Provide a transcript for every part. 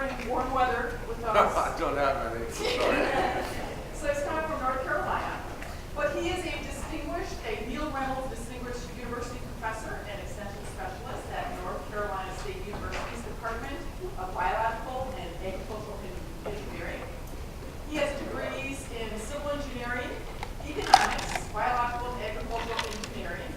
bring warm weather with us. I don't have any, sorry. So he's coming from North Carolina. But he is a Neal Reynolds Distinguished University Professor and Extension Specialist at North Carolina State University's Department of Biological and Agricultural Engineering. He has degrees in civil engineering, economics, biological and agricultural engineering,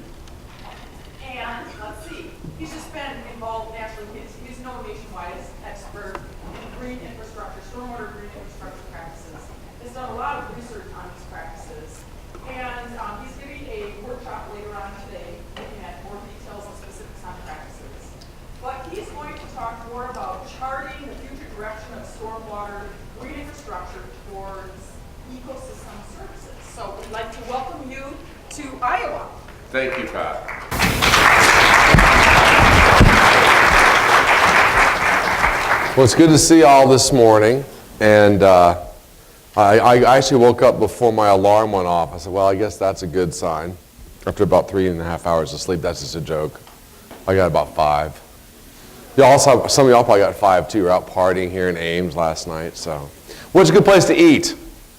and let's see, he's just been involved nationally. He's known nationwide as expert in green infrastructure, stormwater green infrastructure practices. He's done a lot of research on these practices, and he's giving a workshop later on today looking at more details and specifics on practices. But he's going to talk more about charting the future direction of stormwater green infrastructure towards ecosystem services. So we'd like to welcome you to Iowa. Thank you, Pat. Well, it's good to see you all this morning, and I actually woke up before my alarm went off. I said, well, I guess that's a good sign. After about 3.5 hours of sleep, that's just a joke. I got about 5. Some of y'all probably got 5 too. We're out partying here in Ames last night. So, what's a good place to eat?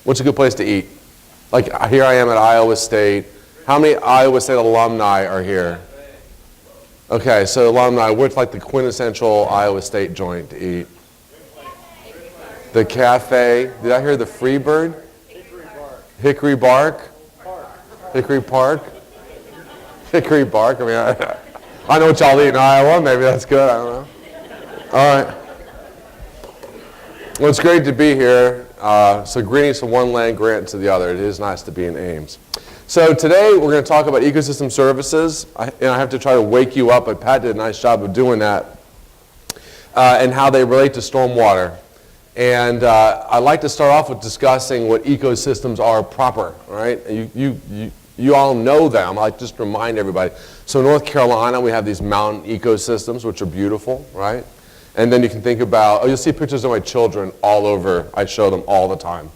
What's a good place to eat? Like here I am at Iowa State. How many Iowa State alumni are here? Okay, so alumni, what's like the quintessential Iowa State joint to eat? The cafe. Did I hear the Freebird? Hickory Bark. Hickory Park. Hickory Bark. I mean, I know what y'all eat in Iowa. Maybe that's good. I don't know. All right. Well, it's great to be here. So greetings from one land grant to the other. It is nice to be in Ames. So today we're going to talk about ecosystem services. I have to try to wake you up, but Pat did a nice job of doing that, and how they relate to stormwater. And I'd like to start off with discussing what ecosystems are proper, right? You all know them. I like just remind everybody. So in North Carolina, we have these mountain ecosystems, which are beautiful, right? And then you can think about, you'll see pictures of my children all over. I show them all the time.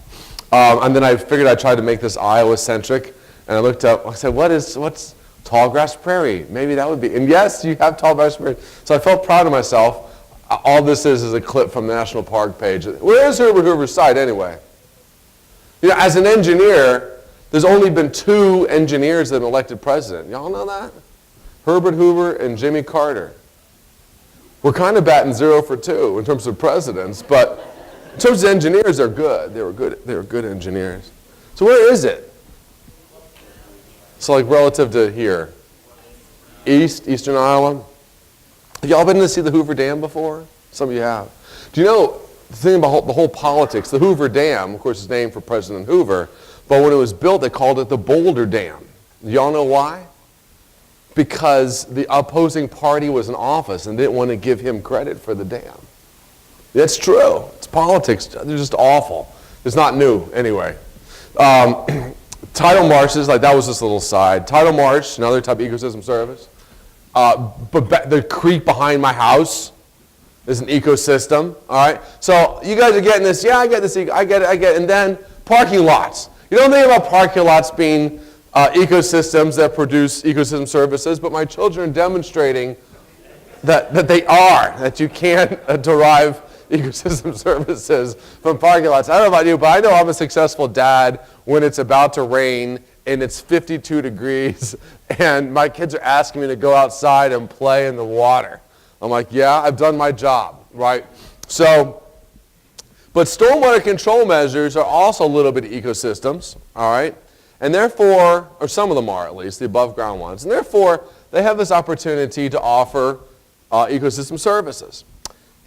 And then I figured I'd try to make this Iowa-centric. And I looked up, I said, what's tallgrass prairie? Maybe that would be. And yes, you have tallgrass prairie. So I felt proud of myself. All this is a clip from the National Park page. Where is Hoover site anyway? You know, as an engineer, there's only been 2 engineers that have been elected president. Y'all know that? Herbert Hoover and Jimmy Carter. We're kind of batting 0 for 2 in terms of presidents, but in terms of engineers, they're good. They were good engineers. So where is it? So like relative to here, eastern Iowa. Have y'all been to see the Hoover Dam before? Some of you have. Do you know the thing about the whole politics? The Hoover Dam, of course, is named for President Hoover, but when it was built, they called it the Boulder Dam. Do y'all know why? Because the opposing party was in office and didn't want to give him credit for the dam. That's true. It's politics. They're just awful. It's not new anyway. Tidal marshes, like that was just a little side. Tidal marsh, another type of ecosystem service. But the creek behind my house is an ecosystem, all right? So you guys are getting this, yeah, I get this, I get it. And then parking lots. You don't think about parking lots being ecosystems that produce ecosystem services, but my children are demonstrating that they are, that you can't derive ecosystem services from parking lots. I don't know about you, but I know I'm a successful dad when it's about to rain and it's 52 degrees and my kids are asking me to go outside and play in the water. I'm like, yeah, I've done my job, right? So, but stormwater control measures are also a little bit of ecosystems, all right? And therefore, or some of them are at least, the above ground ones, and therefore they have this opportunity to offer ecosystem services.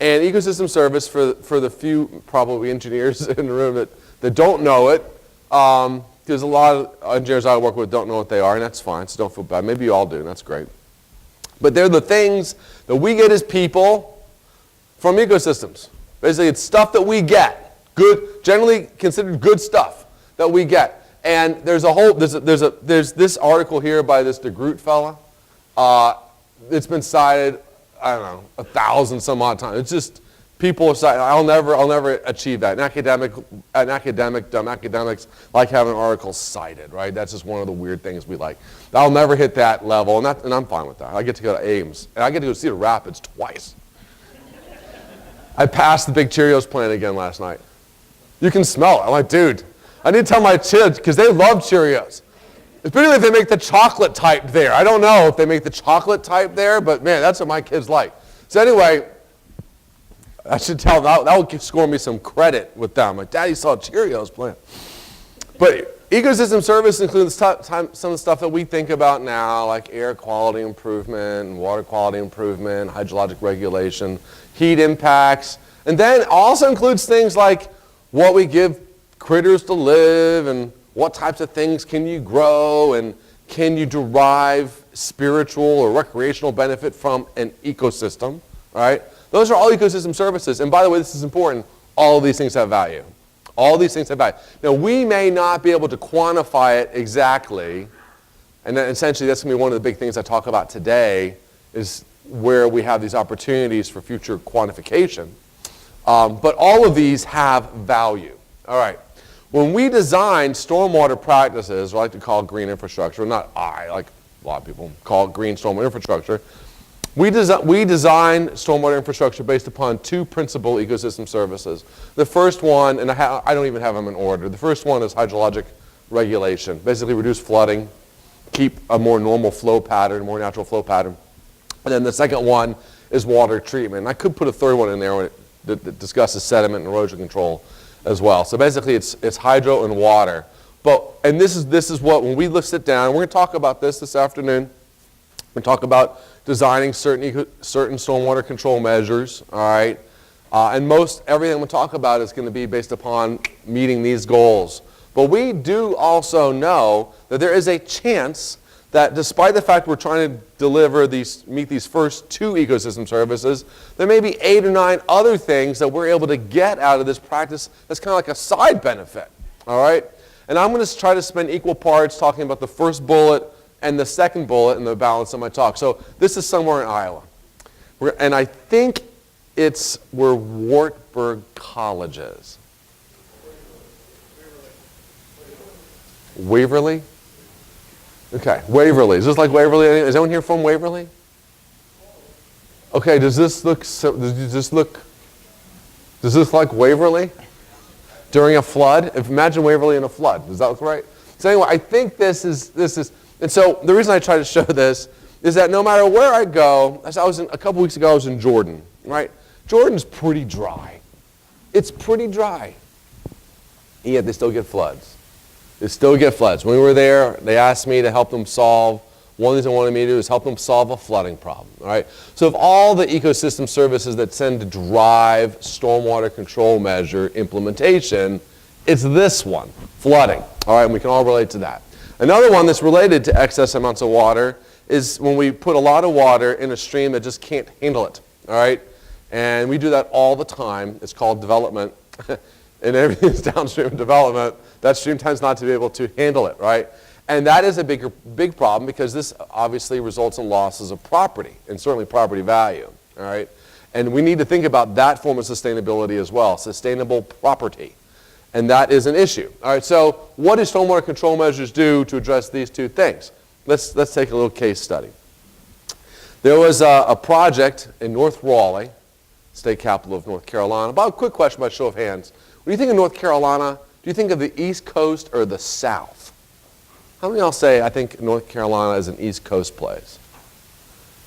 And ecosystem service, for the few probably engineers in the room that don't know it, because a lot of engineers I work with don't know what they are, and that's fine, so don't feel bad. Maybe you all do, and that's great. But they're the things that we get as people from ecosystems. Basically, it's stuff that we get, good, generally considered good stuff that we get. And there's this article here by this DeGroot fella. It's been cited, I don't know, 1,000 some odd times. It's just people are citing. I'll never achieve that. Academics like having articles cited, right? That's just one of the weird things we like. I'll never hit that level, and I'm fine with that. I get to go to Ames, and I get to go see the Rapids twice. I passed the big Cheerios plant again last night. You can smell it. I'm like, dude, I need to tell my kids, because they love Cheerios. Especially if they make the chocolate type there. I don't know if they make the chocolate type there, but man, that's what my kids like. So anyway, I should tell them, that would score me some credit with them. Like, Daddy saw a Cheerios plant. But ecosystem service includes some of the stuff that we think about now, like air quality improvement, and water quality improvement, hydrologic regulation, heat impacts, and then also includes things like what we give critters to live, and what types of things can you grow, and can you derive spiritual or recreational benefit from an ecosystem, right? Those are all ecosystem services. And by the way, this is important, all of these things have value. All these things have value. Now, we may not be able to quantify it exactly, and then essentially that's going to be one of the big things I talk about today, is where we have these opportunities for future quantification. But all of these have value. All right. When we design stormwater practices, or I like to call it green infrastructure, not I, like a lot of people call it green stormwater infrastructure, we design stormwater infrastructure based upon two principal ecosystem services. The first one, and I don't even have them in order, the first one is hydrologic regulation, basically reduce flooding, keep a more normal flow pattern, more natural flow pattern. And then the second one is water treatment. And I could put a third one in there that discusses sediment and erosion control as well. So basically it's hydro and water. And this is what, when we sit down, we're going to talk about this afternoon. We talk about designing certain stormwater control measures, all right? And everything we'll talk about is going to be based upon meeting these goals. But we do also know that there is a chance that despite the fact we're trying to meet these first two ecosystem services, there may be 8 or 9 other things that we're able to get out of this practice that's kind of like a side benefit, all right? And I'm going to try to spend equal parts talking about the first bullet and the second bullet in the balance of my talk. So this is somewhere in Iowa. And I think it's where Wartburg College is. Waverly? Okay, Waverly. Is this like Waverly? Is anyone here from Waverly? Okay, does this look like Waverly during a flood? Imagine Waverly in a flood. Does that look right? So anyway, I think this is, and so the reason I try to show this is that no matter where I go, a couple weeks ago I was in Jordan, right? Jordan's pretty dry. It's pretty dry. And yet they still get floods. They still get floods. When we were there, they asked me to help them solve, one of the things they wanted me to do is help them solve a flooding problem, all right? So of all the ecosystem services that tend to drive stormwater control measure implementation, it's this one, flooding, all right? And we can all relate to that. Another one that's related to excess amounts of water is when we put a lot of water in a stream that just can't handle it, all right? And we do that all the time. It's called development. And everything's downstream development. That stream tends not to be able to handle it, right? And that is a big problem because this obviously results in losses of property and certainly property value, all right? And we need to think about that form of sustainability as well, sustainable property. And that is an issue. All right, so what do stormwater control measures do to address these two things? Let's take a little case study. There was a project in North Raleigh, state capital of North Carolina. About a quick question by show of hands. When you think of North Carolina, do you think of the East Coast or the South? How many of y'all say, I think North Carolina is an East Coast place?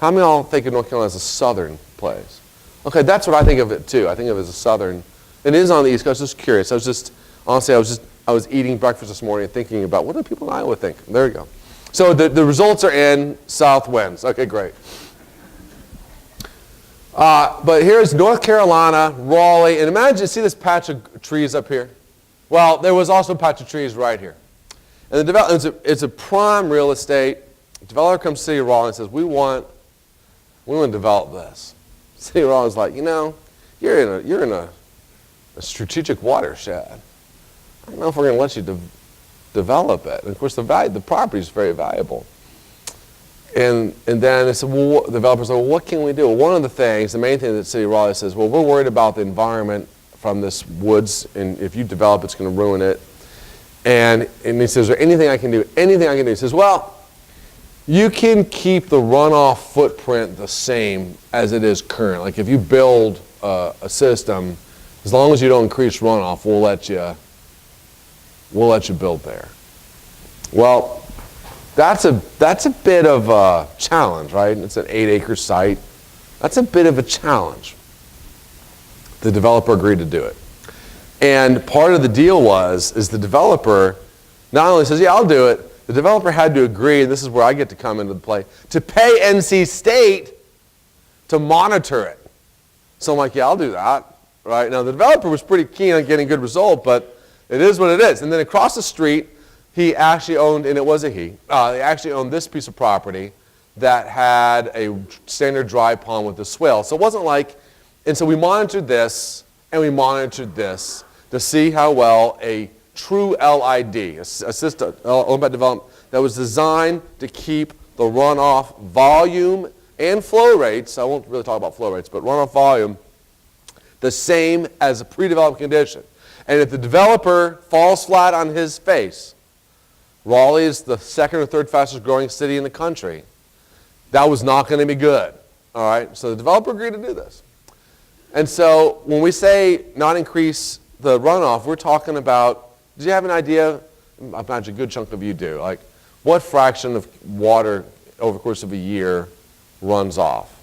How many of y'all think of North Carolina as a southern place? Okay, that's what I think of it too. I think of it as a southern. It is on the East Coast. Just curious. I was eating breakfast this morning and thinking about what do people in Iowa think? There you go. So the results are in south winds. Okay, great. But here's North Carolina, Raleigh, and imagine, see this patch of trees up here? Well, there was also a patch of trees right here. And it's a prime real estate. The developer comes to City of Raleigh and says, we want to develop this. City of Raleigh is like, you're in a strategic watershed. I don't know if we're going to let you develop it. And of course, the property is very valuable. And then they said, the developers said, well, what can we do? Well, one of the main thing that City of Raleigh says, well, we're worried about the environment from this woods, and if you develop, it's going to ruin it. And he says, is there anything I can do? Anything I can do? He says, well, you can keep the runoff footprint the same as it is current. Like if you build a system, as long as you don't increase runoff, we'll let you build there. Well, that's a bit of a challenge, right? It's an 8-acre site. That's a bit of a challenge. The developer agreed to do it. And part of the deal is the developer not only says, yeah, I'll do it, the developer had to agree, and this is where I get to come into play, to pay NC State to monitor it. So I'm like, yeah, I'll do that. Right? Now, the developer was pretty keen on getting a good result, but it is what it is. And then across the street, he actually owned, and it was a he, they actually owned this piece of property that had a standard dry pond with a swale. So it wasn't like, and so we monitored this, and we monitored this to see how well a true LID, a system owned by development, that was designed to keep the runoff volume and flow rates, I won't really talk about flow rates, but runoff volume, the same as a pre-developed condition. And if the developer falls flat on his face, Raleigh is the second or third fastest growing city in the country, that was not going to be good. All right? So the developer agreed to do this. And so when we say not increase the runoff, we're talking about, do you have an idea? I imagine a good chunk of you do. Like, what fraction of water over the course of a year runs off?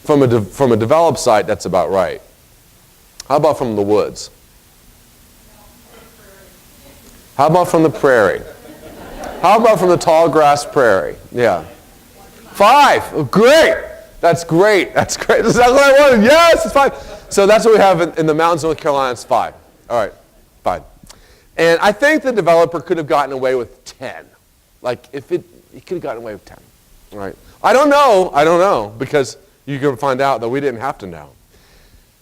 From a developed site, that's about right. How about from the woods? How about from the prairie? How about from the tall grass prairie? Yeah. 5. Oh, great. That's great. That's great. That's exactly what I wanted. Yes, it's 5. So that's what we have in the mountains of North Carolina. It's 5. All right, 5. And I think the developer could have gotten away with 10. Like, he could have gotten away with 10. All right. I don't know, because you can find out that we didn't have to know.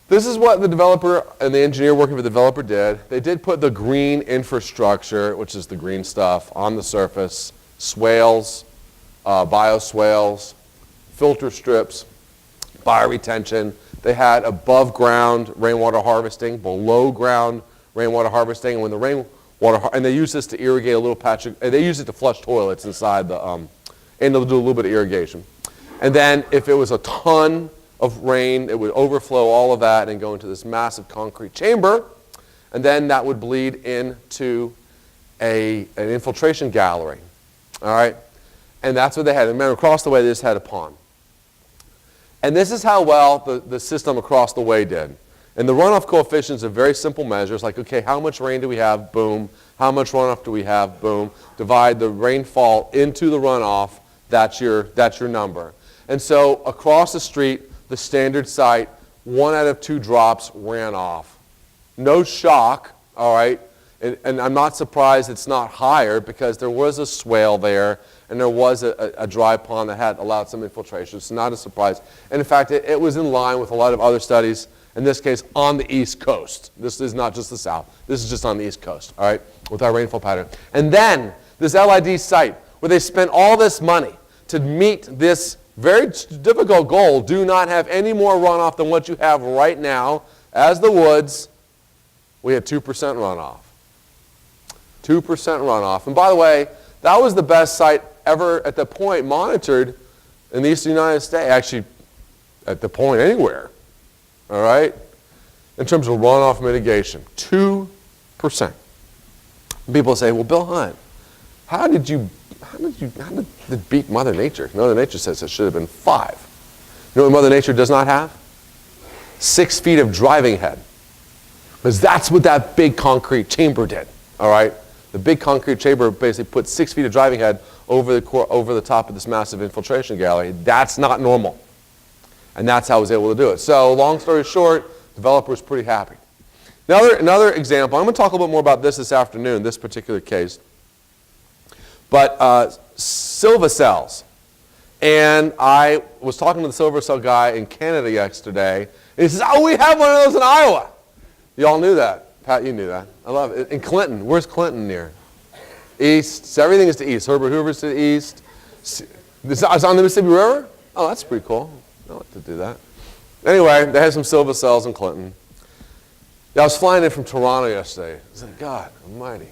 This is what the developer and the engineer working for the developer did. They did put the green infrastructure, which is the green stuff, on the surface, swales, bioswales, filter strips, bioretention. They had above ground rainwater harvesting, below ground rainwater harvesting, and when the rainwater, and they use this to irrigate a little patch, they use it to flush toilets inside the, and they'll do a little bit of irrigation. And then if it was a ton of rain, it would overflow all of that and go into this massive concrete chamber, and then that would bleed into an infiltration gallery. All right? And that's what they had. And remember, across the way, they just had a pond. And this is how well the system across the way did. And the runoff coefficients are very simple measures, like, okay, how much rain do we have? Boom. How much runoff do we have? Boom. Divide the rainfall into the runoff. That's your number. And so across the street, the standard site, 1 out of 2 drops ran off. No shock, all right? And I'm not surprised it's not higher, because there was a swale there, and there was a dry pond that had allowed some infiltration. It's not a surprise. And in fact, it was in line with a lot of other studies, in this case, on the East Coast. This is not just the South. This is just on the East Coast, all right, with our rainfall pattern. And then this LID site, where they spent all this money to meet this very difficult goal, do not have any more runoff than what you have right now. As the woods, we had 2% runoff. 2% runoff. And by the way, that was the best site ever at the point monitored in the eastern United States. Actually, at the point anywhere. All right? In terms of runoff mitigation, 2%. People say, well, Bill Hunt, how did it beat Mother Nature? Mother Nature says it should have been 5. You know what Mother Nature does not have? 6 feet of driving head. Because that's what that big concrete chamber did. All right? The big concrete chamber basically put 6 feet of driving head over the top of this massive infiltration gallery. That's not normal. And that's how I was able to do it. So long story short, the developer was pretty happy. Another example, I'm going to talk a little bit more about this afternoon, this particular case. But silva cells. And I was talking to the silva cell guy in Canada yesterday, and he says, oh, we have one of those in Iowa. You all knew that. Pat, you knew that. I love it. In Clinton. Where's Clinton near? East. So everything is to east. Herbert Hoover's to the east. It's on the Mississippi River? Oh, that's pretty cool. I like to do that. Anyway, they had some silva cells in Clinton. Yeah, I was flying in from Toronto yesterday. I was like, God almighty.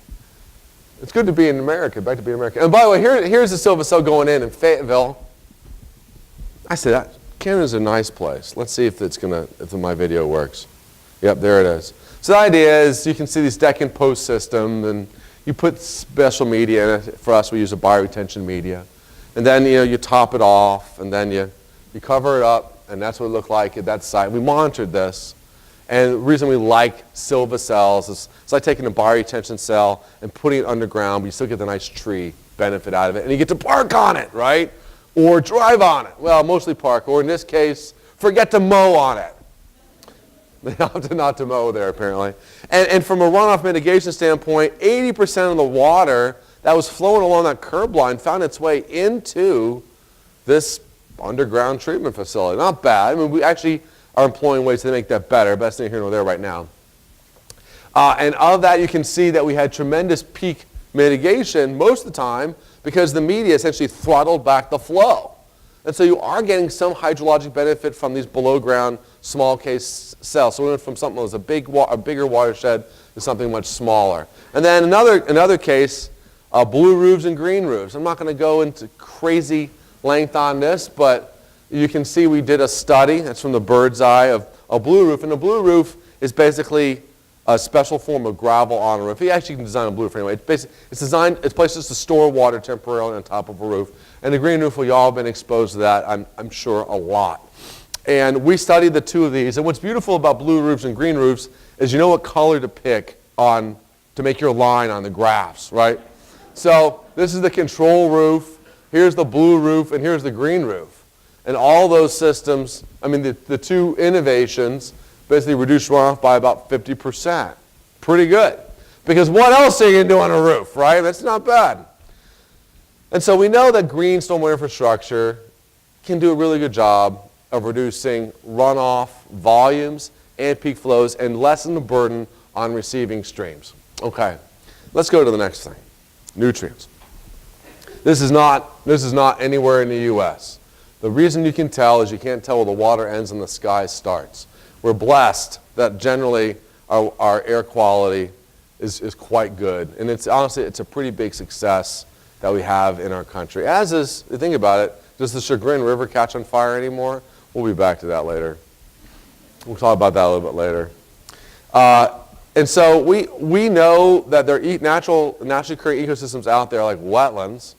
It's good to be in America, back to being American. And by the way, here's the silva cell going in Fayetteville. I said, Canada's a nice place. Let's see if my video works. Yep, there it is. So the idea is you can see these deck and post systems, and you put special media in it. For us, we use a bioretention media. And then you top it off, and then you cover it up, and that's what it looked like at that site. We monitored this. And the reason we like silva cells is it's like taking a bioretention cell and putting it underground, but you still get the nice tree benefit out of it. And you get to park on it, right? Or drive on it. Well, mostly park. Or in this case, forget to mow on it. They opted not to mow there, apparently. And from a runoff mitigation standpoint, 80% of the water that was flowing along that curb line found its way into this underground treatment facility. Not bad. I mean, we actually are employing ways to make that better, but that's neither here nor there right now. And of that, you can see that we had tremendous peak mitigation most of the time because the media essentially throttled back the flow. And so you are getting some hydrologic benefit from these below ground small case cells. So we went from something that was a bigger watershed to something much smaller. And then another case, blue roofs and green roofs. I'm not going to go into crazy length on this, but you can see we did a study. That's from the bird's eye of a blue roof. And a blue roof is basically a special form of gravel on a roof. You actually can design a blue roof anyway. It's placed just to store water temporarily on top of a roof. And the green roof, well, you all have been exposed to that, I'm sure, a lot. And we studied the two of these. And what's beautiful about blue roofs and green roofs is you know what color to pick on to make your line on the graphs, right? So this is the control roof. Here's the blue roof, and here's the green roof. And all those systems, I mean, the two innovations basically reduced runoff by about 50%. Pretty good. Because what else are you going to do on a roof, right? That's not bad. And so we know that green stormwater infrastructure can do a really good job of reducing runoff volumes and peak flows and lessen the burden on receiving streams. Okay, let's go to the next thing. Nutrients. This is not anywhere in the U.S. The reason you can tell is you can't tell where the water ends and the sky starts. We're blessed that generally our air quality is quite good. And honestly, it's a pretty big success that we have in our country. As is, think about it, does the Chagrin River catch on fire anymore? We'll be back to that later. We'll talk about that a little bit later. And so we know that there are naturally occurring ecosystems out there like wetlands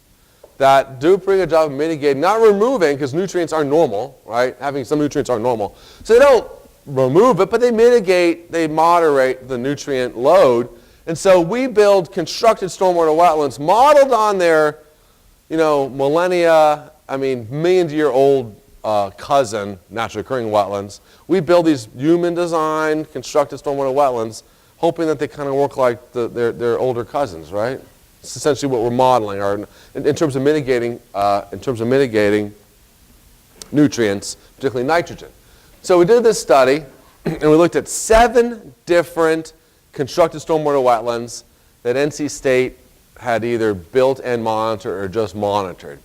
that do a pretty good job of mitigating, not removing, because nutrients are normal, right? Having some nutrients are normal. So they don't remove it, but they mitigate, they moderate the nutrient load. And so we build constructed stormwater wetlands modeled on their, million-year-old cousin, naturally occurring wetlands. We build these human-designed constructed stormwater wetlands, hoping that they kind of work like their older cousins, right? It's essentially what we're modeling, in terms of mitigating nutrients, particularly nitrogen. So we did this study, and we looked at 7 different constructed stormwater wetlands that NC State had either built and monitored or just monitored.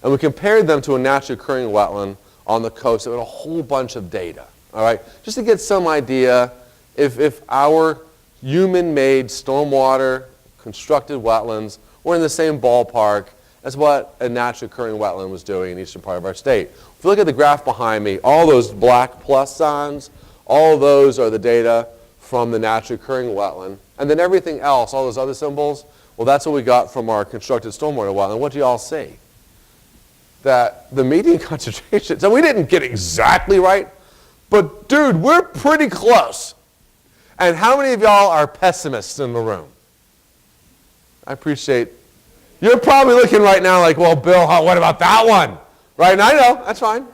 And we compared them to a naturally occurring wetland on the coast with a whole bunch of data, all right? Just to get some idea if our human-made stormwater constructed wetlands were in the same ballpark as what a naturally occurring wetland was doing in the eastern part of our state. If you look at the graph behind me, all those black plus signs, all of those are the data from the naturally occurring wetland. And then everything else, all those other symbols, well, that's what we got from our constructed stormwater wetland. What do you all see? That the median concentration, so we didn't get exactly right, but dude, we're pretty close. And how many of y'all are pessimists in the room? I appreciate, you're probably looking right now like, well, Bill, what about that one? Right, and I know, that's fine.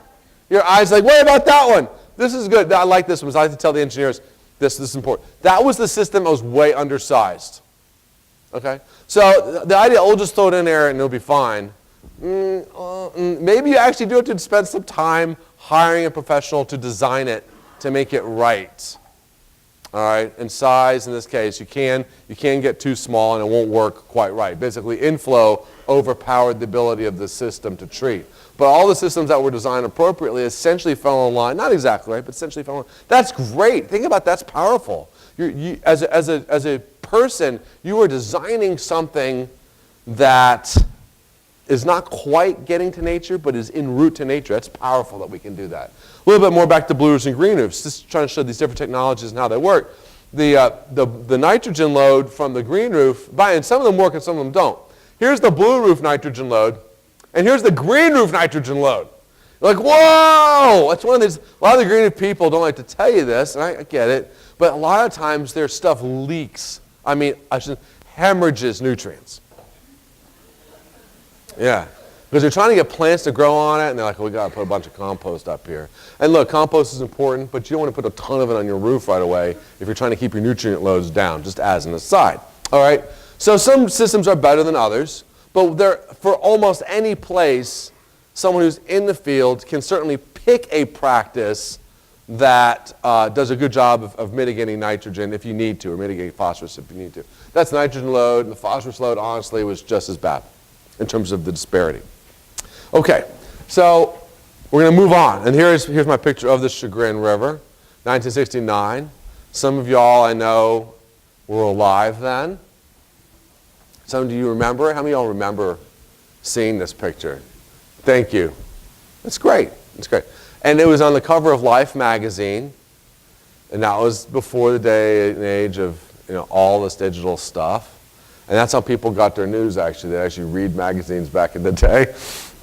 Your eyes like, what about that one? This is good, I like this one, so I like to tell the engineers, this is important. That was the system that was way undersized, okay? So the idea, we'll just throw it in there and it'll be fine. Maybe you actually do have to spend some time hiring a professional to design it to make it right. All right, and size in this case, you can get too small and it won't work quite right. Basically, inflow overpowered the ability of the system to treat. But all the systems that were designed appropriately essentially fell in line. Not exactly right, but essentially fell in line. That's great. Think about that's powerful. As a person, you are designing something that is not quite getting to nature, but is en route to nature. That's powerful that we can do that. A little bit more back to blue roofs and green roofs, just trying to show these different technologies and how they work. The nitrogen load from the green roof, and some of them work and some of them don't. Here's the blue roof nitrogen load, and here's the green roof nitrogen load. You're like, whoa! That's one of these, a lot of the green roof people don't like to tell you this, and I get it, but a lot of times their stuff leaks. Hemorrhages nutrients. Yeah. Because they're trying to get plants to grow on it, and they're like, we got to put a bunch of compost up here. And look, compost is important, but you don't want to put a ton of it on your roof right away if you're trying to keep your nutrient loads down, just as an aside. All right? So some systems are better than others, but for almost any place, someone who's in the field can certainly pick a practice that does a good job of mitigating nitrogen if you need to, or mitigating phosphorus if you need to. That's nitrogen load, and the phosphorus load, honestly, was just as bad in terms of the disparity. Okay, so we're going to move on. And here's my picture of the Chagrin River, 1969. Some of y'all I know were alive then. Some of you remember? How many of y'all remember seeing this picture? Thank you. That's great. That's great. And it was on the cover of Life magazine. And that was before the day and age of all this digital stuff. And that's how people got their news, actually. They actually read magazines back in the day.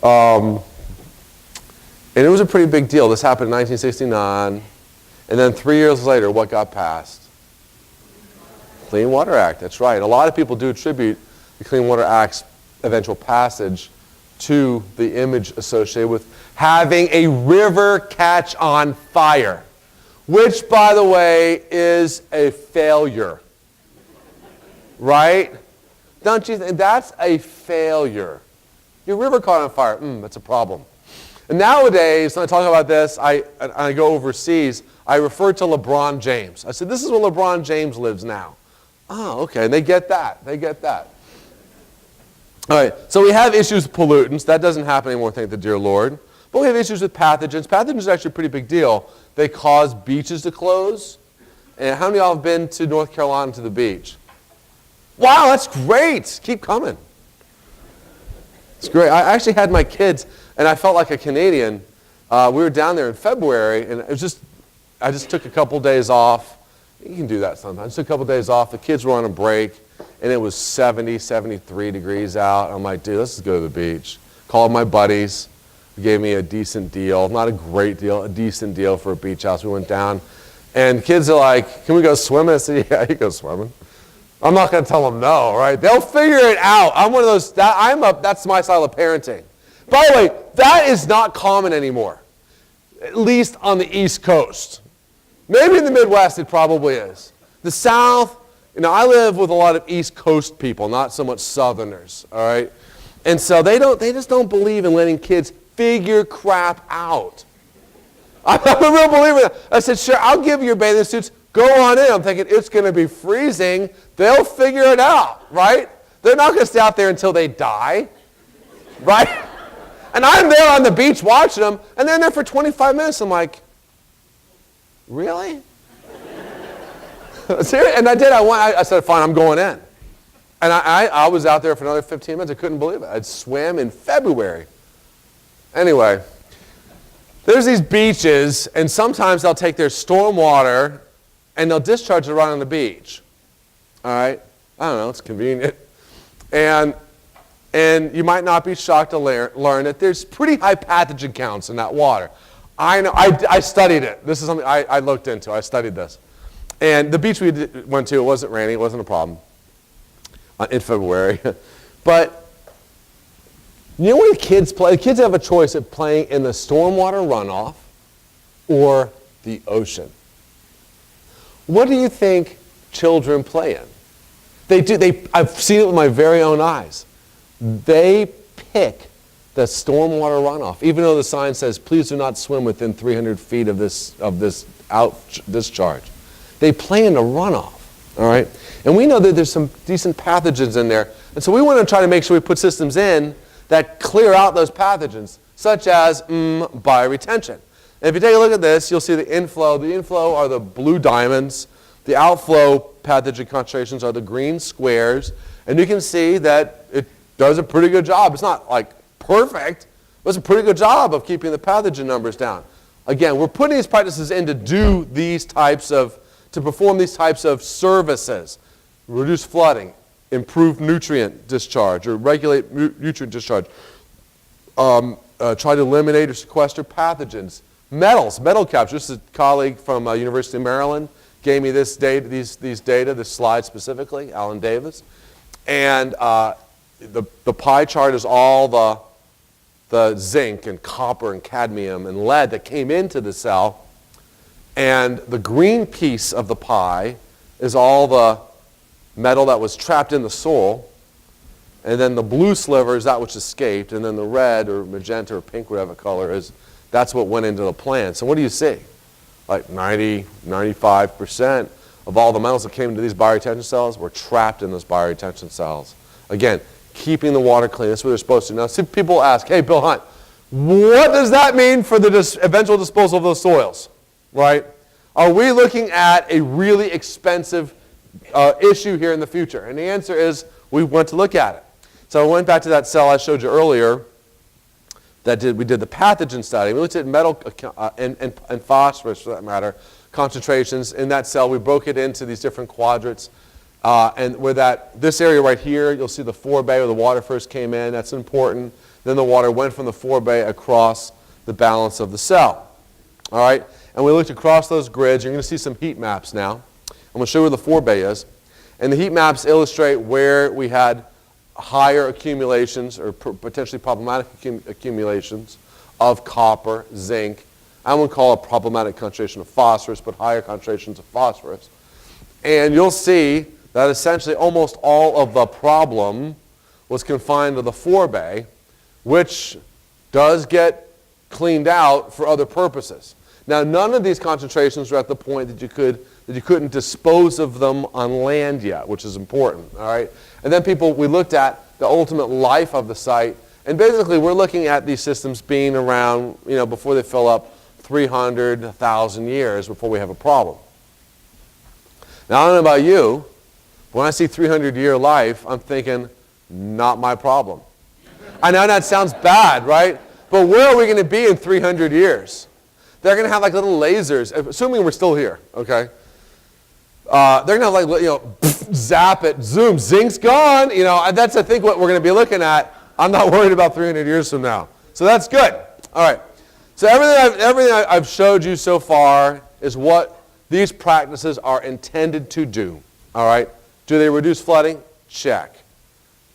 And it was a pretty big deal. This happened in 1969. And then 3 years later, what got passed? Clean Water Act. That's right. A lot of people do attribute the Clean Water Act's eventual passage to the image associated with having a river catch on fire, which, by the way, is a failure. Right? Don't you think that's a failure? Your river caught on fire. That's a problem. And nowadays, when I talk about this, I go overseas, I refer to LeBron James. I said, this is where LeBron James lives now. Oh, okay, and they get that. They get that. All right, so we have issues with pollutants. That doesn't happen anymore, thank the dear Lord. But we have issues with pathogens. Pathogens are actually a pretty big deal. They cause beaches to close. And how many of y'all have been to North Carolina to the beach? Wow, that's great. Keep coming. It's great. I actually had my kids, and I felt like a Canadian. We were down there in February, and I just took a couple days off. You can do that sometimes. I took a couple days off. The kids were on a break, and it was 70, 73 degrees out. I'm like, dude, let's just go to the beach. Called my buddies. They gave me a decent deal. Not a great deal, a decent deal for a beach house. We went down, and kids are like, can we go swimming? I said, yeah, you go swimming. I'm not going to tell them no, right? They'll figure it out. I'm one of those, that's my style of parenting. By the way, that is not common anymore, at least on the East Coast. Maybe in the Midwest it probably is. The South, I live with a lot of East Coast people, not so much Southerners, all right? And so they just don't believe in letting kids figure crap out. I'm a real believer. I said, sure, I'll give you your bathing suits. Go on in. I'm thinking, it's going to be freezing. They'll figure it out, right? They're not going to stay out there until they die, right? And I'm there on the beach watching them, and they're there for 25 minutes. I'm like, really? And I did. I said, fine, I'm going in. And I was out there for another 15 minutes. I couldn't believe it. I'd swam in February. Anyway, there's these beaches, and sometimes they'll take their stormwater and they'll discharge it right on the beach. All right? I don't know. It's convenient. And you might not be shocked to learn that there's pretty high pathogen counts in that water. I know. I studied it. This is something I looked into. I studied this. And the beach we went to, it wasn't raining. It wasn't a problem in February. But you know where the kids play? The kids have a choice of playing in the stormwater runoff or the ocean. What do you think children play in? They do. I've seen it with my very own eyes. They pick the stormwater runoff, even though the sign says, please do not swim within 300 feet of this discharge. They play in the runoff, all right? And we know that there's some decent pathogens in there. And so we want to try to make sure we put systems in that clear out those pathogens, such as bioretention. And if you take a look at this, you'll see the inflow. The inflow are the blue diamonds. The outflow pathogen concentrations are the green squares. And you can see that it does a pretty good job. It's not like perfect, but it's a pretty good job of keeping the pathogen numbers down. Again, we're putting these practices in to perform these types of services. Reduce flooding, improve nutrient discharge, or regulate nutrient discharge. Try to eliminate or sequester pathogens. Metal capture. This is a colleague from University of Maryland gave me this data, this slide specifically, Alan Davis. And the pie chart is all the zinc and copper and cadmium and lead that came into the cell. And the green piece of the pie is all the metal that was trapped in the soil. And then the blue sliver is that which escaped. And then the red or magenta or pink, whatever color is, that's what went into the plant. So what do you see? Like 90, 95% of all the metals that came into these bioretention cells were trapped in those bioretention cells. Again, keeping the water clean. That's what they're supposed to do. Now, see, people ask, hey, Bill Hunt, what does that mean for the eventual disposal of those soils, right? Are we looking at a really expensive issue here in the future? And the answer is we want to look at it. So I went back to that cell I showed you earlier we did the pathogen study. We looked at metal and phosphorus, for that matter, concentrations in that cell. We broke it into these different quadrants. And where this area right here, you'll see the forebay where the water first came in. That's important. Then the water went from the forebay across the balance of the cell. All right? And we looked across those grids. You're going to see some heat maps now. I'm going to show you where the forebay is. And the heat maps illustrate where we had higher accumulations or potentially problematic accumulations of copper, zinc. I wouldn't call it a problematic concentration of phosphorus, but higher concentrations of phosphorus. And you'll see that essentially almost all of the problem was confined to the forebay, which does get cleaned out for other purposes. Now, none of these concentrations are at the point that you couldn't dispose of them on land yet, which is important, all right? And then we looked at the ultimate life of the site, and basically we're looking at these systems being around, before they fill up, 300, 1,000 years before we have a problem. Now, I don't know about you, but when I see 300-year life, I'm thinking, not my problem. I know that sounds bad, right? But where are we going to be in 300 years? They're going to have like little lasers, assuming we're still here, okay? They're going to have like, zap it, zoom, zinc's gone. That's, I think, what we're going to be looking at. I'm not worried about 300 years from now. So that's good. All right. So everything I've showed you so far is what these practices are intended to do. All right. Do they reduce flooding? Check.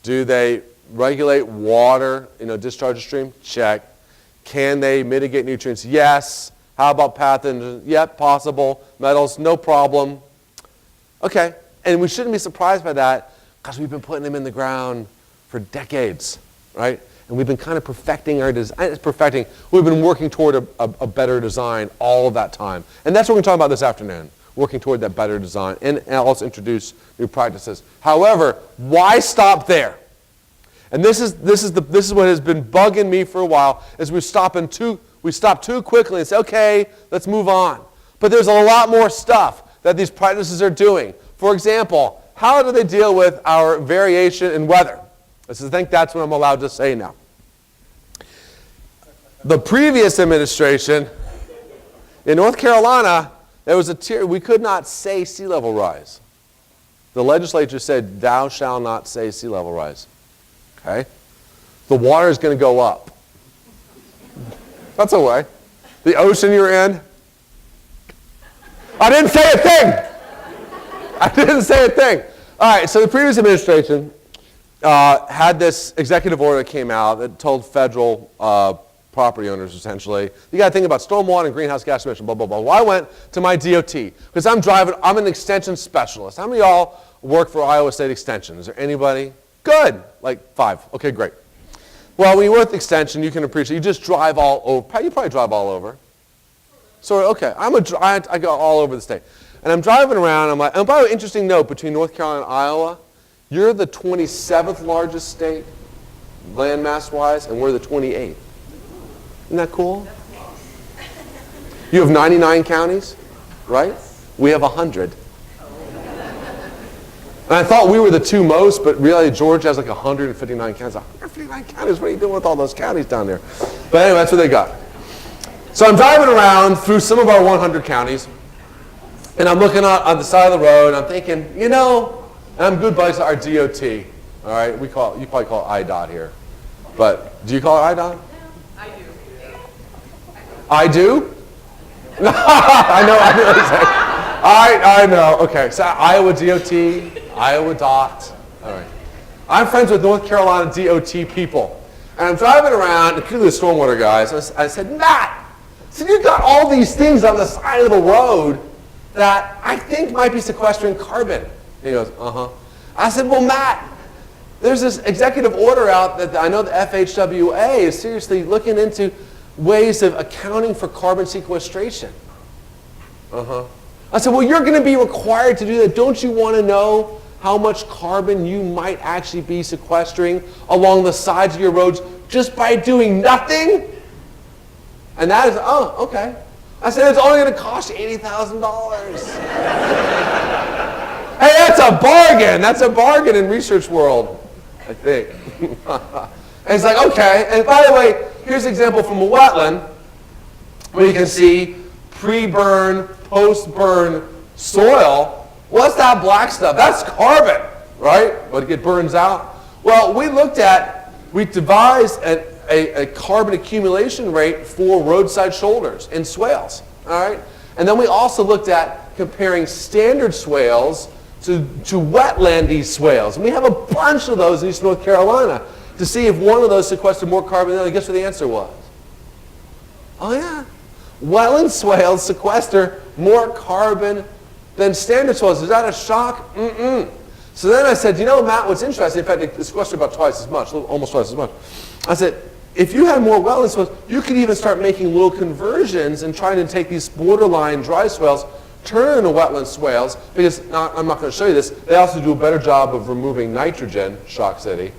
Do they regulate water, discharge a stream? Check. Can they mitigate nutrients? Yes. How about pathogens? Yep, possible. Metals? No problem. Okay. And we shouldn't be surprised by that because we've been putting them in the ground for decades, right? And we've been kind of perfecting our design. We've been working toward a better design all of that time. And that's what we're going to talk about this afternoon, working toward that better design and also introduce new practices. However, why stop there? And this is what has been bugging me for a while, is we stop too quickly and say, okay, let's move on. But there's a lot more stuff that these practices are doing. For example, how do they deal with our variation in weather? I think that's what I'm allowed to say now. The previous administration in North Carolina, there was we could not say sea level rise. The legislature said, thou shall not say sea level rise. Okay? The water is going to go up. That's a way. The ocean you're in. I didn't say a thing. All right, so the previous administration had this executive order that came out that told federal property owners, essentially, you got to think about stormwater and greenhouse gas emission, blah, blah, blah. Well, I went to my DOT because I'm an extension specialist. How many of y'all work for Iowa State Extension? Is there anybody? Good. Like 5. Okay, great. Well, when you work with extension, you can appreciate, you just drive all over. You probably drive all over. So, okay, I go all over the state. And I'm driving around, I'm like, and by the way, interesting note, between North Carolina and Iowa, you're the 27th largest state, landmass-wise, and we're the 28th. Isn't that cool? You have 99 counties, right? We have 100. And I thought we were the two most, but really Georgia has like 159 counties. 159 counties? What are you doing with all those counties down there? But anyway, that's what they got. So I'm driving around through some of our 100 counties, and I'm looking on the side of the road, and I'm thinking, you know, and I'm good buddies with our DOT. All right, you probably call it IDOT here. But do you call it IDOT? I do. I do? I know. I know. Okay, so Iowa DOT, Iowa DOT. All right. I'm friends with North Carolina DOT people. And I'm driving around, particularly the stormwater guys, and I said, Matt, so you've got all these things on the side of the road that I think might be sequestering carbon. And he goes, uh-huh. I said, well, Matt, there's this executive order out that I know the FHWA is seriously looking into ways of accounting for carbon sequestration. Uh-huh. I said, well, you're going to be required to do that. Don't you want to know how much carbon you might actually be sequestering along the sides of your roads just by doing nothing? And that is, oh, okay. I said, it's only going to cost you $80,000. Hey, that's a bargain. That's a bargain in research world, I think. And it's like, okay. And by the way, here's an example from a wetland where you can see pre-burn, post-burn soil. What's that black stuff? That's carbon, right? But it burns out. Well, we devised a carbon accumulation rate for roadside shoulders and swales, all right? And then we also looked at comparing standard swales to wetlandy swales. And we have a bunch of those in East North Carolina to see if one of those sequestered more carbon than the other. Guess what the answer was? Oh yeah, wetland swales sequester more carbon than standard swales. Is that a shock? Mm-mm. So then I said, you know, Matt, what's interesting, in fact, they sequester about twice as much, almost twice as much. I said, if you had more wetland swales, you could even start making little conversions and trying to take these borderline dry swales, turn them into wetland swales, because now, I'm not going to show you this, they also do a better job of removing nitrogen, Shock City.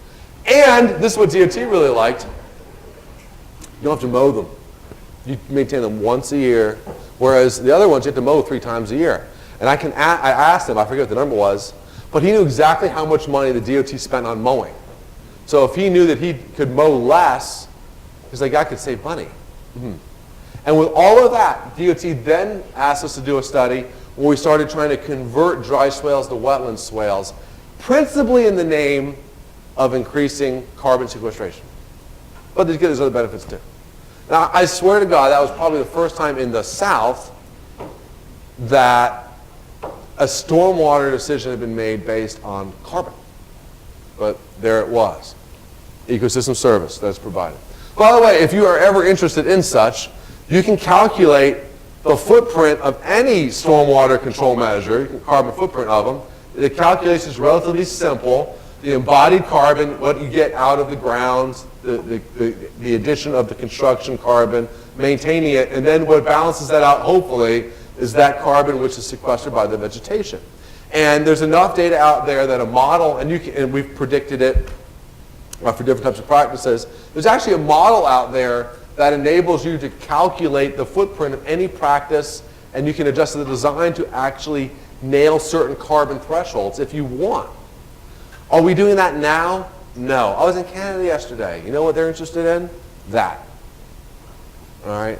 And this is what DOT really liked. You don't have to mow them. You maintain them once a year, whereas the other ones you have to mow 3 times a year. And I asked him, I forget what the number was, but he knew exactly how much money the DOT spent on mowing. So if he knew that he could mow less, he's like, I could save money. Mm-hmm. And with all of that, DOT then asked us to do a study where we started trying to convert dry swales to wetland swales, principally in the name of increasing carbon sequestration. But there's other benefits too. Now, I swear to God, that was probably the first time in the South that a stormwater decision had been made based on carbon. But there it was. Ecosystem service that's provided. By the way, if you are ever interested in such, you can calculate the footprint of any stormwater control measure, carbon footprint of them. The calculation is relatively simple. The embodied carbon, what you get out of the ground, the addition of the construction carbon, maintaining it, and then what balances that out, hopefully, is that carbon which is sequestered by the vegetation. And there's enough data out there that a model, and we've predicted it for different types of practices, there's actually a model out there that enables you to calculate the footprint of any practice, and you can adjust the design to actually nail certain carbon thresholds if you want. Are we doing that now? No. I was in Canada yesterday. You know what they're interested in? That. All right?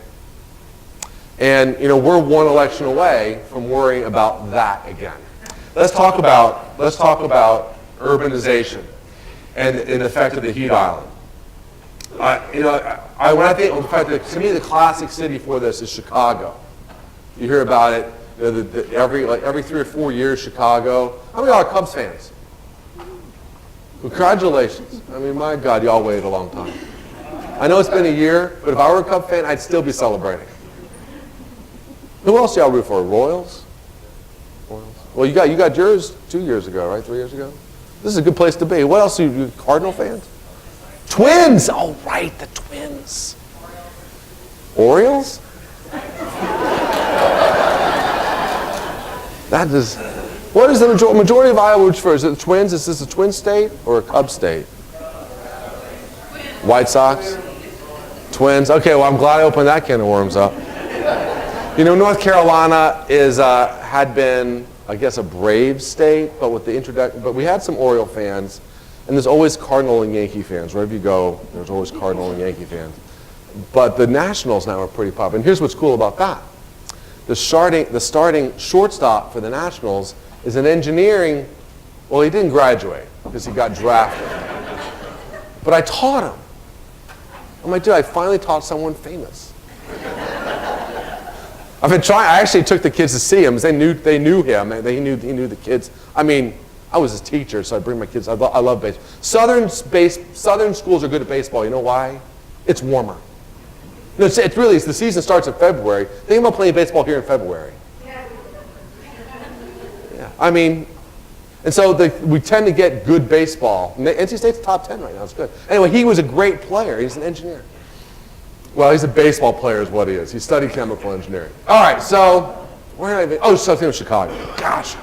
And, you know, we're one election away from worrying about that again. Let's talk about urbanization and the effect of the heat island. You know, when I think, in fact, to me, the classic city for this is Chicago. You hear about it, you know, every 3 or 4 years, Chicago. How many are Cubs fans? Congratulations. I mean, my God, y'all waited a long time. I know it's been a year, but if I were a Cub fan, I'd still be celebrating. Who else y'all root for? Royals? Well, you got yours 2 years ago, right? 3 years ago? This is a good place to be. What else are you Cardinal fans? Twins! Oh, right, the Twins. Orioles? That is... What is the majority of Iowa roots for? Is it the Twins? Is this a Twin state or a Cub state? White Sox? Twins? Okay, well, I'm glad I opened that can of worms up. You know, North Carolina had been I guess, a Braves state, but with the introduction, but we had some Oriole fans, and there's always Cardinal and Yankee fans. Wherever you go, there's always Cardinal and Yankee fans. But the Nationals now are pretty popular. And here's what's cool about that. The starting shortstop for the Nationals is an engineering, well, he didn't graduate because he got drafted. But I taught him. I'm like, dude, I finally taught someone famous. I've been trying. I actually took the kids to see him. They knew him. He knew the kids. I mean, I was his teacher, so I bring my kids. I love baseball. Southern schools are good at baseball. You know why? It's warmer. No, it's the season starts in February. Think about playing baseball here in February. Yeah. I mean, and so we tend to get good baseball. NC State's top 10 right now. It's good. Anyway, he was a great player. He's an engineer. Well, he's a baseball player is what he is. He studied chemical engineering. All right, so where did I be? Oh, something in Chicago. Gosh.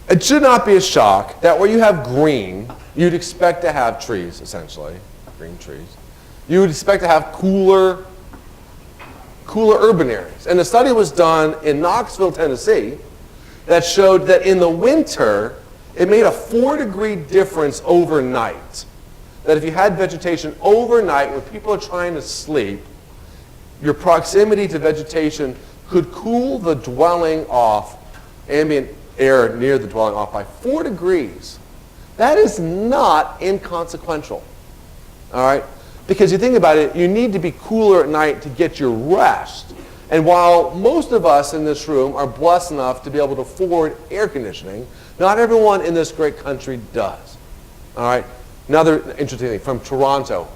It should not be a shock that where you have green, you'd expect to have trees, essentially. Green trees. You would expect to have cooler urban areas. And a study was done in Knoxville, Tennessee, that showed that in the winter, it made a 4-degree difference overnight. That if you had vegetation overnight when people are trying to sleep, your proximity to vegetation could cool the dwelling off, ambient air near the dwelling off by 4 degrees. That is not inconsequential. All right? Because you think about it, you need to be cooler at night to get your rest. And while most of us in this room are blessed enough to be able to afford air conditioning, not everyone in this great country does. All right? Another interesting thing from Toronto.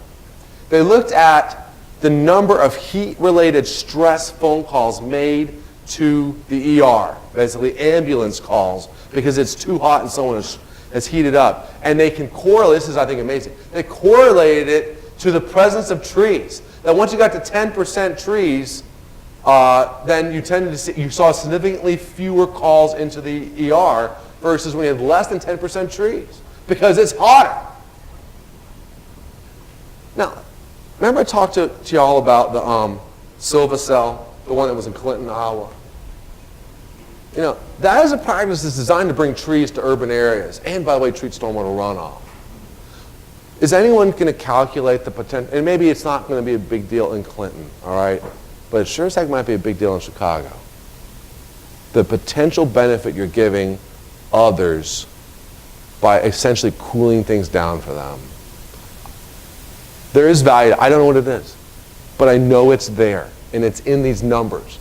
They looked at the number of heat-related stress phone calls made to the ER, basically ambulance calls, because it's too hot and someone has heated up. And they can correlate, this is I think amazing, they correlated it to the presence of trees. That once you got to 10% trees, then you saw significantly fewer calls into the ER versus when you had less than 10% trees, because it's hotter. Now, remember I talked to y'all about the Silva cell, the one that was in Clinton, Iowa? You know, that is a practice that's designed to bring trees to urban areas and, by the way, treat stormwater runoff. Is anyone going to calculate the potential? And maybe it's not going to be a big deal in Clinton, all right? But it sure as heck might be a big deal in Chicago. The potential benefit you're giving others by essentially cooling things down for them. There is value. I don't know what it is, but I know it's there, and it's in these numbers.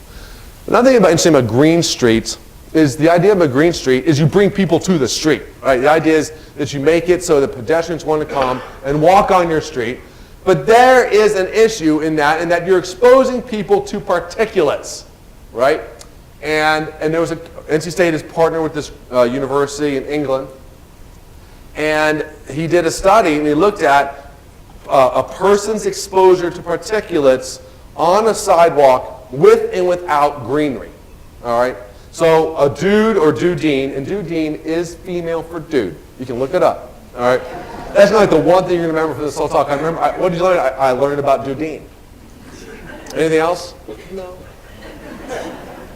Another thing interesting about green streets is the idea of a green street is you bring people to the street. Right? The idea is that you make it so that pedestrians want to come and walk on your street. But there is an issue in that you're exposing people to particulates, right? And there was NC State is partnered with this university in England, and he did a study and he looked at a person's exposure to particulates on a sidewalk with and without greenery, all right? So a dude or dudine, and dudine is female for dude. You can look it up, all right? That's not like the one thing you're going to remember from this whole talk. What did you learn? I learned about dudine. Anything else? No.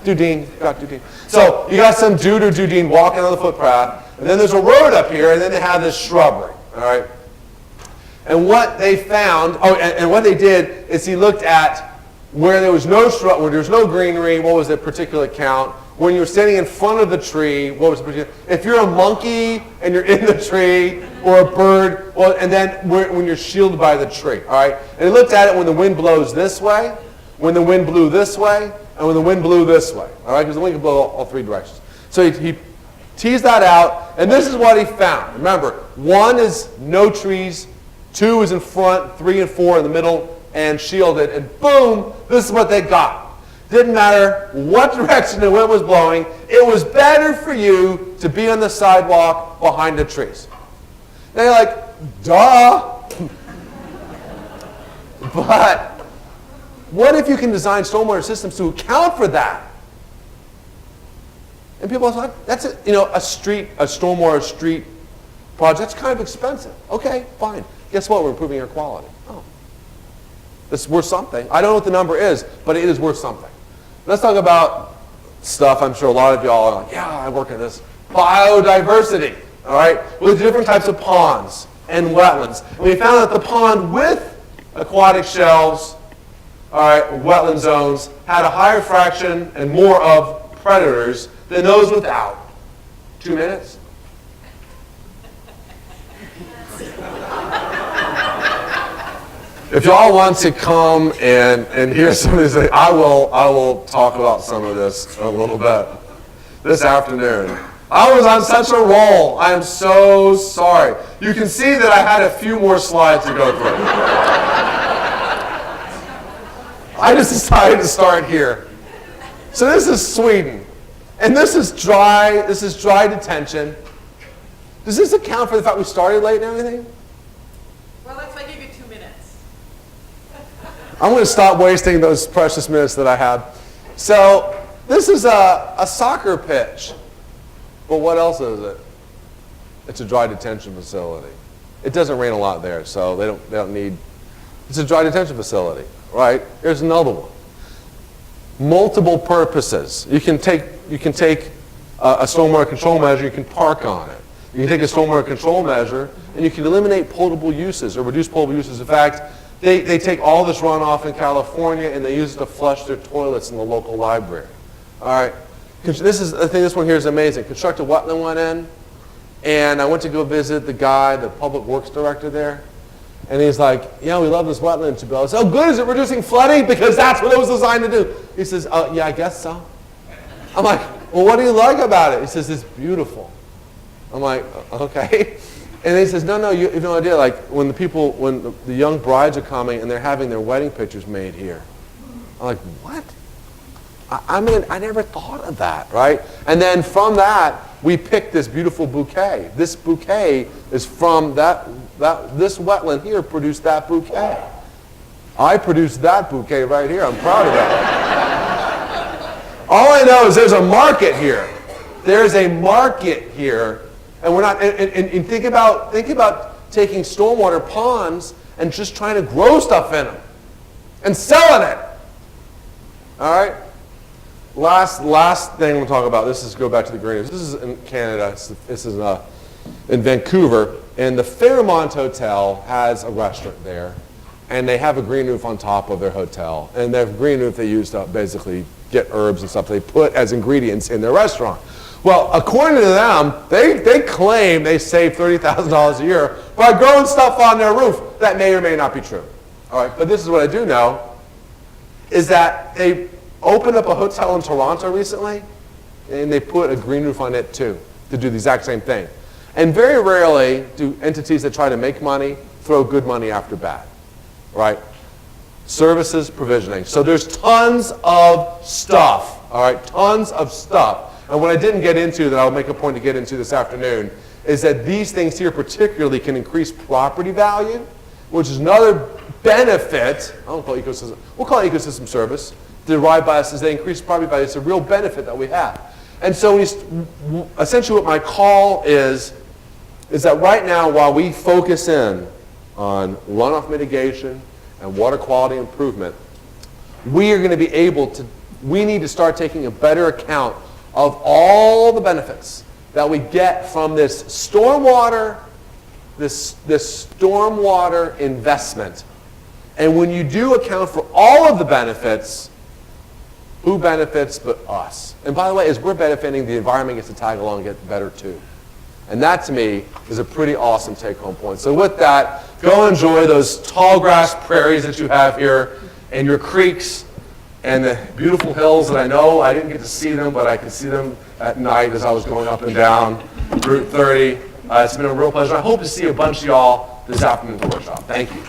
Dudine, got dudine. So you got some dude or dudine walking on the footpath, and then there's a road up here, and then they have this shrubbery, all right? And what they found, and what they did is he looked at where there was no shrub, where there was no greenery, what was the particulate count? When you're standing in front of the tree, what was the particulate? If you're a monkey and you're in the tree, or a bird, well, and then when you're shielded by the tree, all right? And he looked at it when the wind blows this way, when the wind blew this way, and when the wind blew this way, all right? Because the wind can blow all 3 directions. So he teased that out, and this is what he found. Remember, 1 is no trees, 2 is in front, 3 and 4 in the middle, and shielded, and boom, this is what they got. Didn't matter what direction the wind was blowing, it was better for you to be on the sidewalk behind the trees. Now you're like, duh. But what if you can design stormwater systems to account for that? And people are like, that's a stormwater street project, that's kind of expensive. Okay, fine. Guess what? We're improving air quality. Oh. It's worth something. I don't know what the number is, but it is worth something. Let's talk about stuff. I'm sure a lot of y'all are like, yeah, I work in this. Biodiversity, all right? With different types of ponds and wetlands. And we found that the pond with aquatic shelves, all right, wetland zones, had a higher fraction and more of predators than those without. 2 minutes? If y'all want to come and hear some of these things, I will talk about some of this a little bit this afternoon. I was on such a roll. I am so sorry. You can see that I had a few more slides to go through. I just decided to start here. So this is Sweden. And this is dry detention. Does this account for the fact we started late and everything? Well, let's give you 2 minutes. I'm going to stop wasting those precious minutes that I have. So this is a soccer pitch. But what else is it? It's a dry detention facility. It doesn't rain a lot there, so they don't need. It's a dry detention facility, right? Here's another one. Multiple purposes. You can take a stormwater control measure. You can park on it. You can take a stormwater control measure, and you can eliminate potable uses or reduce potable uses. In fact, they take all this runoff in California and they use it to flush their toilets in the local library. All right. This one here is amazing. Constructed wetland went in, and I went to go visit the guy, the public works director there, and he's like, yeah, we love this wetland to build. I said, oh, good, is it reducing flooding? Because that's what it was designed to do. He says, yeah, I guess so. I'm like, well, what do you like about it? He says, it's beautiful. I'm like, okay. And he says, no, you have no idea. Like when the young brides are coming and they're having their wedding pictures made here. I'm like, what? I mean, I never thought of that, right? And then from that, we picked this beautiful bouquet. This bouquet is from this wetland here produced that bouquet. I produced that bouquet right here. I'm proud of that. All I know is there's a market here. There's a market here, and we're not. And think about taking stormwater ponds and just trying to grow stuff in them and selling it. All right. Last thing we'll talk about, go back to the greenhouse. This is in Canada. This is in Vancouver. And the Fairmont Hotel has a restaurant there. And they have a green roof on top of their hotel. And their green roof they use to basically get herbs and stuff they put as ingredients in their restaurant. Well, according to them, they claim they save $30,000 a year by growing stuff on their roof. That may or may not be true. All right, but this is what I do know, is that they opened up a hotel in Toronto recently, and they put a green roof on it too, to do the exact same thing. And very rarely do entities that try to make money throw good money after bad, right? Services, provisioning. So there's tons of stuff, all right, tons of stuff. And what I didn't get into that I'll make a point to get into this afternoon is that these things here particularly can increase property value, which is another benefit. I don't call it ecosystem. We'll call it ecosystem service. Derived by us as they increase property value. It's a real benefit that we have. And so essentially what my call is that right now while we focus in on runoff mitigation and water quality improvement, we are going to be we need to start taking a better account of all the benefits that we get from this stormwater investment. And when you do account for all of the benefits, who benefits but us? And by the way, as we're benefiting, the environment gets to tag along and get better too. And that to me is a pretty awesome take-home point. So with that, go enjoy those tall grass prairies that you have here and your creeks and the beautiful hills that I know I didn't get to see them, but I could see them at night as I was going up and down Route 30. It's been a real pleasure. I hope to see a bunch of y'all this afternoon at the workshop. Thank you.